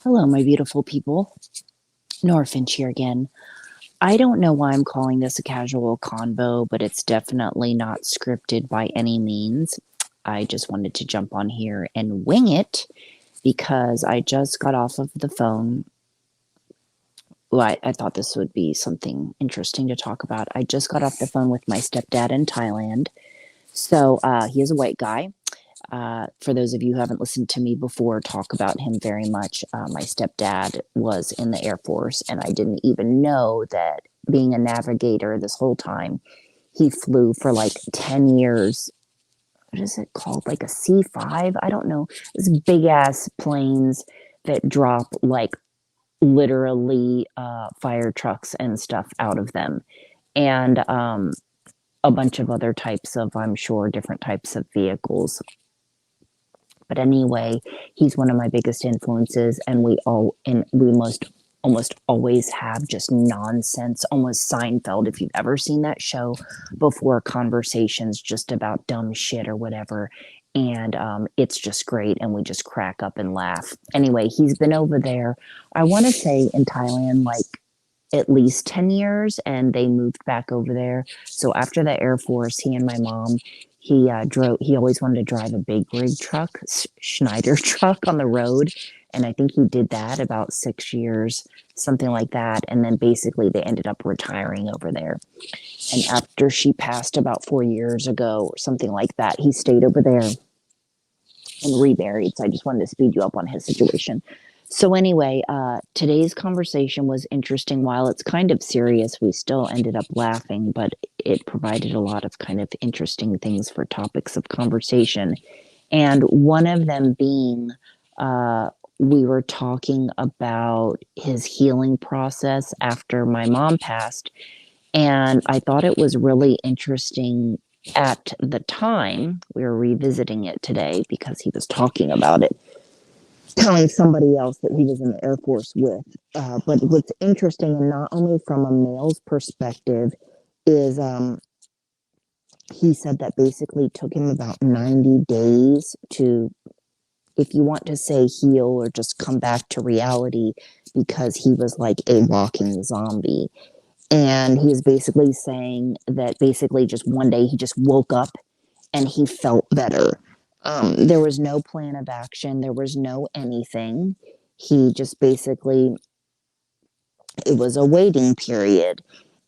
Hello, my beautiful people. Nora Finch here again. I don't know why I'm calling this a casual convo, but it's definitely not scripted by any means. I just wanted to jump on here and wing it because I just got off of the phone. Well, I thought this would be something interesting to talk about. I just got off the phone with my stepdad in Thailand. So he is a white guy. For those of you who haven't listened to me before talk about him very much, my stepdad was in the Air Force, and I didn't even know that being a navigator this whole time, he flew for like 10 years. What is it called? Like a C-5? I don't know. These big ass planes that drop like literally fire trucks and stuff out of them. And a bunch of other types of, I'm sure, different types of vehicles. But anyway, he's one of my biggest influences, and we most almost always have just nonsense, almost Seinfeld. If you've ever seen that show before, conversations just about dumb shit or whatever, and it's just great, and we just crack up and laugh. Anyway, he's been over there. I want to say in Thailand, like at least 10 years, and they moved back over there. So after the Air Force, he and my mom, he always wanted to drive a big rig truck, Schneider truck on the road. And I think he did that about 6 years, something like that. And then basically they ended up retiring over there. And after she passed about 4 years ago or something like that, he stayed over there and remarried. So I just wanted to speed you up on his situation. So anyway, today's conversation was interesting. While it's kind of serious, we still ended up laughing, but it provided a lot of kind of interesting things for topics of conversation. And one of them being, we were talking about his healing process after my mom passed. And I thought it was really interesting at the time. We were revisiting it today because he was talking about it, telling somebody else that he was in the Air Force with. But what's interesting, and not only from a male's perspective, is he said that basically took him about 90 days to, if you want to say heal or just come back to reality, because he was like a walking zombie. And he's basically saying that basically just one day he just woke up and he felt better. There was no plan of action. There was no anything. He just basically, it was a waiting period.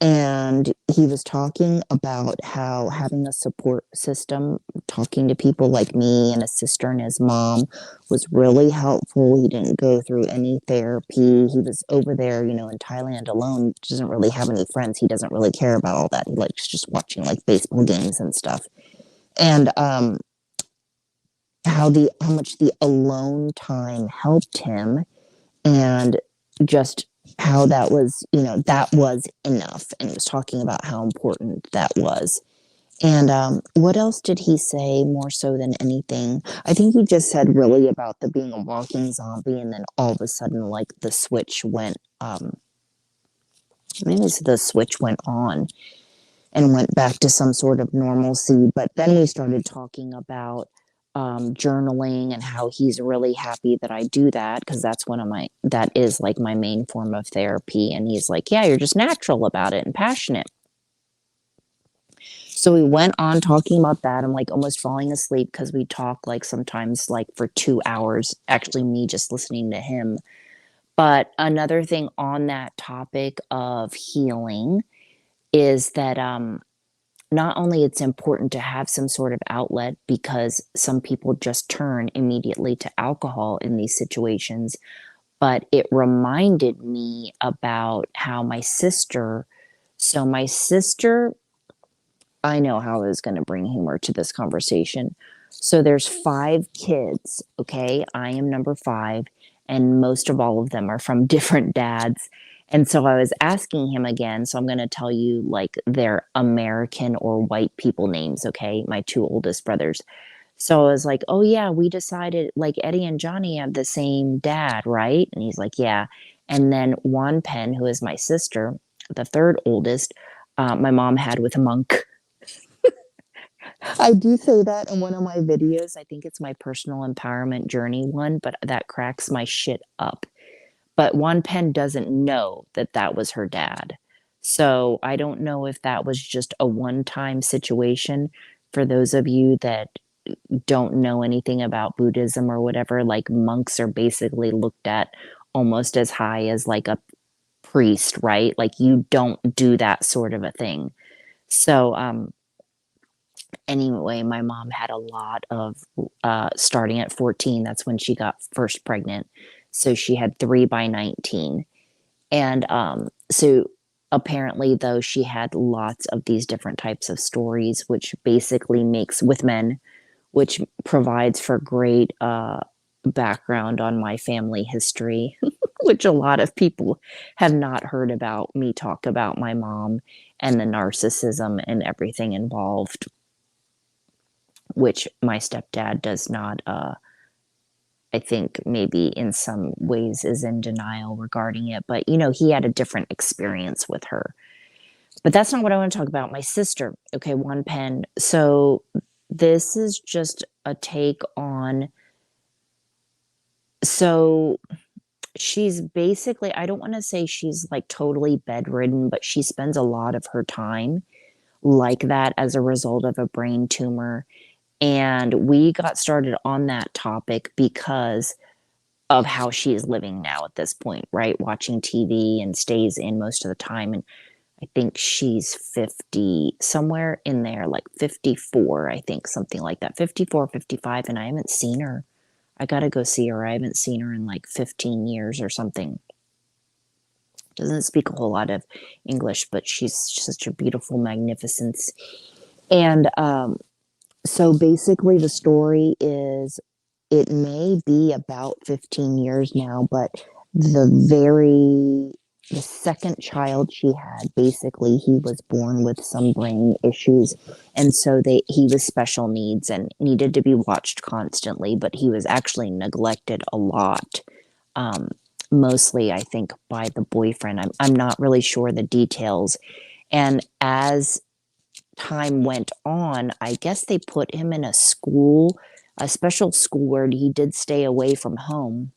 And he was talking about how having a support system, talking to people like me and his sister and his mom was really helpful. He didn't go through any therapy. He was over there, in Thailand alone, doesn't really have any friends. He doesn't really care about all that. He likes just watching like baseball games and stuff. And how much the alone time helped him, and just how that was enough, and he was talking about how important that was. And what else did he say more so than anything? I think he just said really about the being a walking zombie, and then all of a sudden like the switch went maybe the switch went on and went back to some sort of normalcy. But then we started talking about journaling and how he's really happy that I do that, because that is like my main form of therapy. And he's like, yeah, you're just natural about it and passionate. So we went on talking about that. I'm like almost falling asleep because we talk like sometimes like for 2 hours, actually me just listening to him. But another thing on that topic of healing is that not only it's important to have some sort of outlet, because some people just turn immediately to alcohol in these situations, but it reminded me about how my sister, I know how I was going to bring humor to this conversation. So there's 5 kids, okay? I am number 5, and most of all of them are from different dads. And so I was asking him again. So I'm going to tell you like their American or white people names, okay? My 2 oldest brothers. So I was like, oh, yeah, we decided like Eddie and Johnny have the same dad, right? And he's like, yeah. And then Juan Pen, who is my sister, the 3rd oldest, my mom had with a monk. I do say that in one of my videos. I think it's my personal empowerment journey one, but that cracks my shit up. But One Pen doesn't know that that was her dad. So I don't know if that was just a one time situation. For those of you that don't know anything about Buddhism or whatever, like monks are basically looked at almost as high as like a priest, right? Like you don't do that sort of a thing. So, anyway, my mom had a lot of, starting at 14, that's when she got first pregnant. So she had three by 19. And so apparently, though, she had lots of these different types of stories, which basically makes with men, which provides for great background on my family history, which a lot of people have not heard about me talk about my mom and the narcissism and everything involved, which my stepdad does not, I think maybe in some ways is in denial regarding it. But, you know, he had a different experience with her. But that's not what I want to talk about. My sister, okay, One Pen. So this is just a take on. So she's basically, I don't want to say she's like totally bedridden, but she spends a lot of her time like that as a result of a brain tumor. And we got started on that topic because of how she is living now at this point, right? Watching TV and stays in most of the time. And I think she's 50, somewhere in there, like 54, I think, something like that, 54, 55. And I haven't seen her. I got to go see her. I haven't seen her in like 15 years or something. Doesn't speak a whole lot of English, but she's such a beautiful magnificence. And so basically, the story is it may be about 15 years now, but the second child she had, basically, he was born with some brain issues. And so he was special needs and needed to be watched constantly, but he was actually neglected a lot. Um, Mostly, I think, by the boyfriend. I'm not really sure the details. And as time went on, I guess they put him in a school, a special school where he did stay away from home.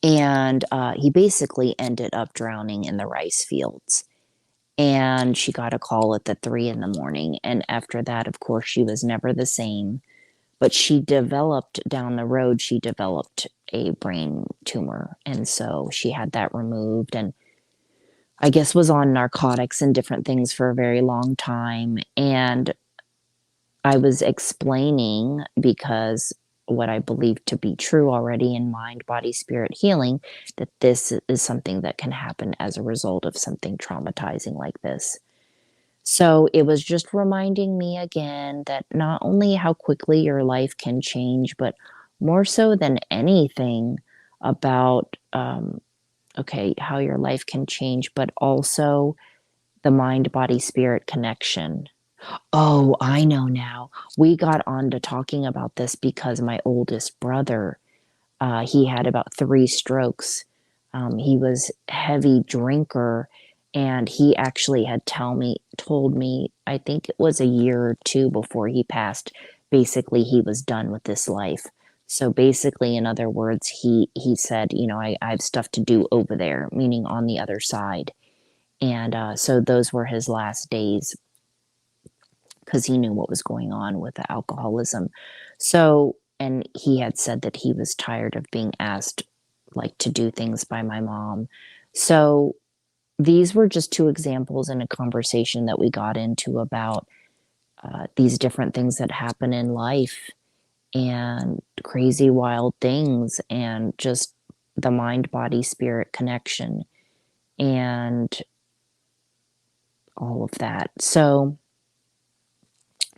And he basically ended up drowning in the rice fields. And she got a call at the 3 in the morning. And after that, of course, she was never the same. But she developed down the road, she developed a brain tumor. And so she had that removed and I guess was on narcotics and different things for a very long time. And I was explaining because what I believe to be true already in mind, body, spirit healing, that this is something that can happen as a result of something traumatizing like this. So it was just reminding me again that not only how quickly your life can change, but more so than anything about, okay, how your life can change, but also the mind, body, spirit connection. Oh, I know now. We got on to talking about this because my oldest brother, he had about three strokes. He was a heavy drinker, and he actually had told me, I think it was a year or two before he passed. Basically, he was done with this life. So basically, in other words, he said, you know, I have stuff to do over there, meaning on the other side. And so those were his last days because he knew what was going on with the alcoholism. So, and he had said that he was tired of being asked like to do things by my mom. So, these were just two examples in a conversation that we got into about these different things that happen in life and crazy, wild things, and just the mind, body, spirit connection, and all of that. So,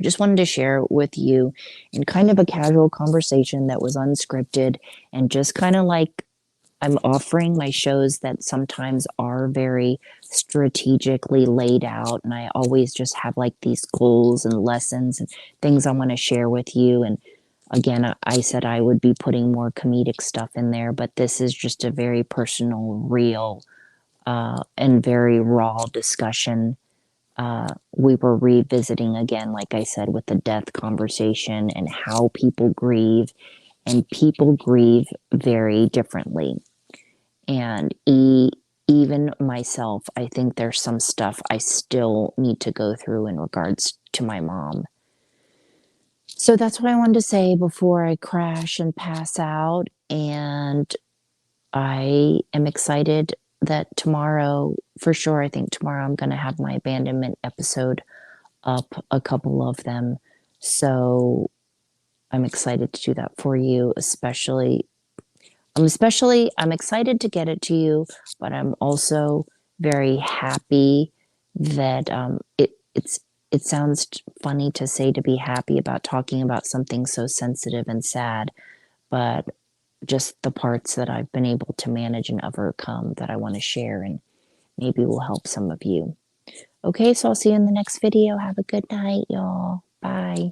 just wanted to share with you in kind of a casual conversation that was unscripted and just kind of like I'm offering my shows that sometimes are very strategically laid out. And I always just have like these goals and lessons and things I want to share with you. And again, I said I would be putting more comedic stuff in there, but this is just a very personal, real, and very raw discussion we were revisiting again, like I said, with the death conversation and how people grieve, and people grieve very differently. And even myself, I think there's some stuff I still need to go through in regards to my mom. So that's what I wanted to say before I crash and pass out. And I am excited that tomorrow, for sure, I think tomorrow I'm going to have my abandonment episode up, a couple of them. So I'm excited to do that for you, I'm excited to get it to you, but I'm also very happy that it sounds funny to say to be happy about talking about something so sensitive and sad, but just the parts that I've been able to manage and overcome that I want to share and maybe will help some of you. Okay, so I'll see you in the next video. Have a good night, y'all. Bye.